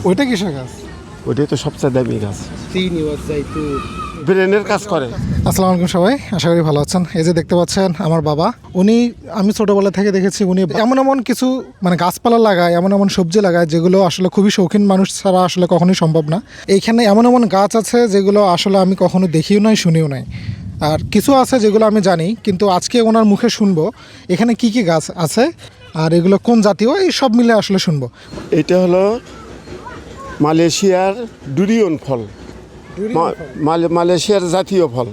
ওইটা কিসের গাছ? ওইটাই তো সবচেয়ে দামি গাছ, ব্রেনের কাজ করে। আসসালামু আলাইকুম সবাই, আশা করি ভালো আছেন। এই যে দেখতে পাচ্ছেন আমার বাবা, উনি আমি ছোটোবেলা থেকে দেখেছি উনি এমন এমন কিছু মানে গাছপালা লাগায়, এমন এমন সবজি লাগায় যেগুলো আসলে খুবই শৌখিন মানুষ ছাড়া আসলে কখনোই সম্ভব না। এইখানে এমন এমন গাছ আছে যেগুলো আসলে আমি কখনো দেখিও নাই, শুনিও নাই। আর কিছু আছে যেগুলো আমি জানি, কিন্তু আজকে ওনার মুখে শুনবো এখানে কি কি গাছ আছে আর এগুলো কোন জাতীয়, এই সব মিলে আসলে শুনবো। এটা হলো মালয়েশিয়ার ডুরিয়ন ফল, মালয়েশিয়ার জাতীয় ফল।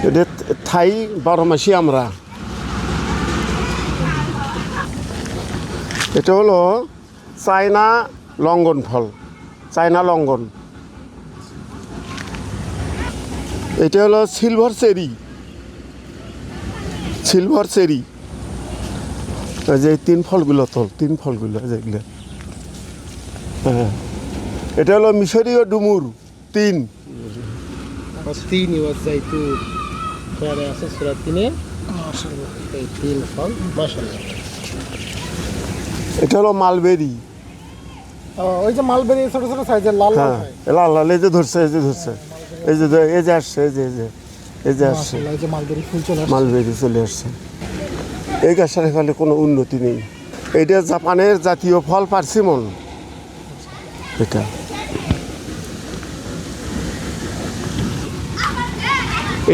এটা থাই 12 মাসি আমরা। এটা হলো চায়না লঙ্ঘন ফল, চায়না লঙ্ঘন। এটা হলো সিলভার চেরি, সিলভার চেরি। যে তিন ফলগুলো যেগুলো, হ্যাঁ। এটা হলো মিশরীয় ডুমুর তিন। এটা হলো মালবেরি। ওই যে মালবেরি ছোট ছোট সাইজের লাল হ্যাঁ, লাল লাল। এই যে ধরছে, এই যে ধরছে, এই যে এই যে আসছে, এই যে আসছে, মালবেরি ফুল চলে আসছে। মালবেরি চলে আসছে। এই গাছটার ফলে কোনো উন্নতি নেই। এটা জাপানের জাতীয় ফল পার্সিমন। এটা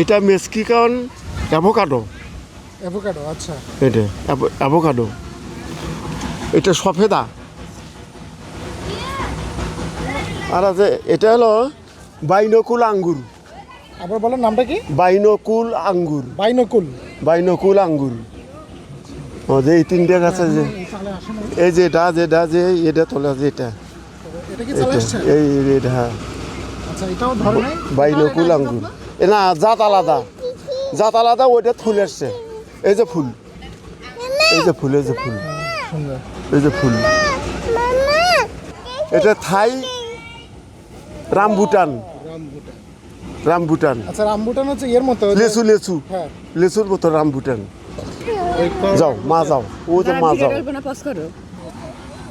এটা মেক্সিকান অ্যাভোকাডো। অ্যাভোকাডো, আচ্ছা। এটা অ্যাভোকাডো। এটা সফেদা। আর আছে এটা হলো বাইনকুল আঙ্গুর। আবার বলেন নামটা কি? বাইনকুল আঙ্গুর। বাইনকুল আঙ্গুর। ও যে এই তিনটে গাছ আছে, যে এই যে এটা তোলা আছে, এটা এই এটা, হ্যাঁ। বাইনকুল আঙ্গুর। না, জাত আলাদা, জাত আলাদা। ওইটা ফুল আসছে, এই যে ফুল, এই যে ফুল, এই যে ফুল, এই যে ফুল। এটা থাই রামবুটান। আচ্ছা, রামবুটান হচ্ছে এর মতো লেচু, লেচুর মতো রামবুটান। যাও মা, যাও, ও যে মা, যাও।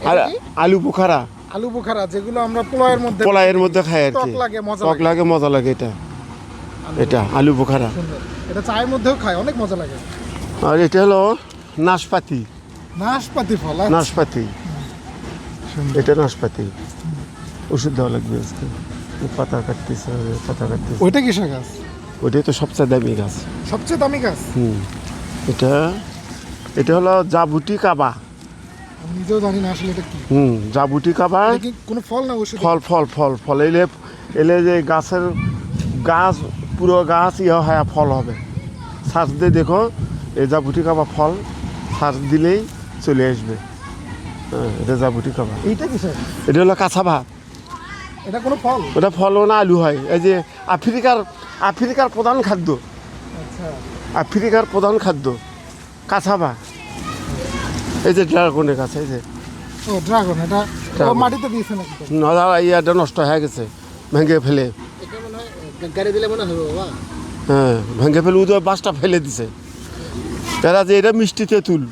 আর আলু বুখারা যেগুলো আমরা পোলাওয়ের মধ্যে খাই আর কি, টক লাগে, মজা লাগে। এটা আলু বুখারা। এটা চায়ের মধ্যেও খায়, অনেক মজা লাগে। আর এটা হলো নাশপাতি ফল। নাশপাতি, এটা নাশপাতি। ওষুধ দেওয়া লাগবে আজকে। পাতা কাটতেছে। ওইটা কিসের গাছ? ওইটাই তো সবচেয়ে দামি গাছ, সবচেয়ে দামি গাছ। এটা হলো জাবুটি কাবা। আমি নিজেও জানি না আসলে এটা কি। জাবুটি কাবা। কোনো ফল না, ওষুধ? ফল। এলে যে গাছ পুরো গাছ হয়, ফল হবে। সার্চ দিয়ে দেখো, এই জাবুটি কাবা ফল, সার্চ দিলেই চলে আসবে। এটা জাবুটি কাবা। এইটা কিসের? এটা হলো কাছাভা। এটা কোনো ফল? ওটা ফলও না, আলু হয়। এই যে আফ্রিকার প্রধান খাদ্য। আচ্ছা, আফ্রিকার প্রধান খাদ্য কাছাভা। এই যে ড্রাগনের গাছ, এই যে ড্রাগন। এটা মাটিতে দিয়েছে নাকি? এটা নষ্ট হয়ে গেছে, ভেঙে ফেলে। গাড়ি দিলে মনে হবে বাবা। হ্যাঁ, ভেঙে ফেলে উদয় বাসটা ফেলে দিছে। এরা যে এটা মিষ্টি তেঁতুল।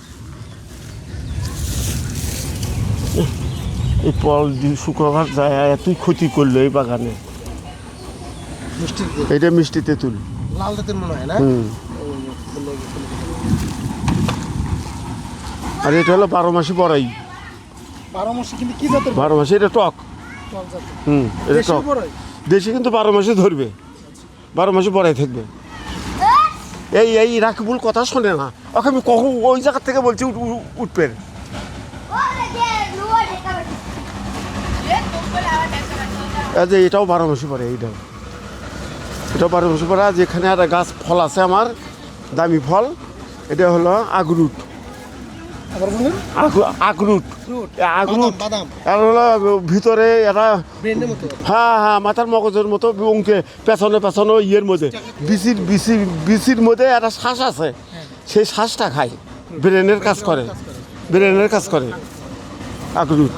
এই পল শুক্রবার যায়, এতই ক্ষতি করলো এই বাগানে। এটা মিষ্টি তেঁতুল, লাল তেঁতুল মনে হয় না? আর এটা হলো 12 মাসি বড়াই। 12 মাসি, কিন্তু কি জাতের? 12 মাসি, এটা টক। এটা টক দেশি, কিন্তু 12 মাসে ধরবে, 12 মাসে বড়াই থাকবে। এই রাকিবুল কথা শোনে না, ওকে আমি কখন ওই জায়গা থেকে বলছি উঠবে। এটাও 12 মাসে পড়ে, এটাও 12 মাসে পড়ে। যেখানে একটা গাছ ফল আছে আমার, দামি ফল। এটা হলো আগরুট। আর হলো ভিতরে এটা, হ্যাঁ, মাথার মগজের মতো অঙ্কে পেছনে ইয়ের মধ্যে বিচির মধ্যে একটা শ্বাস আছে, সেই শ্বাসটা খায়, ব্রেনের কাজ করে, আগরুট।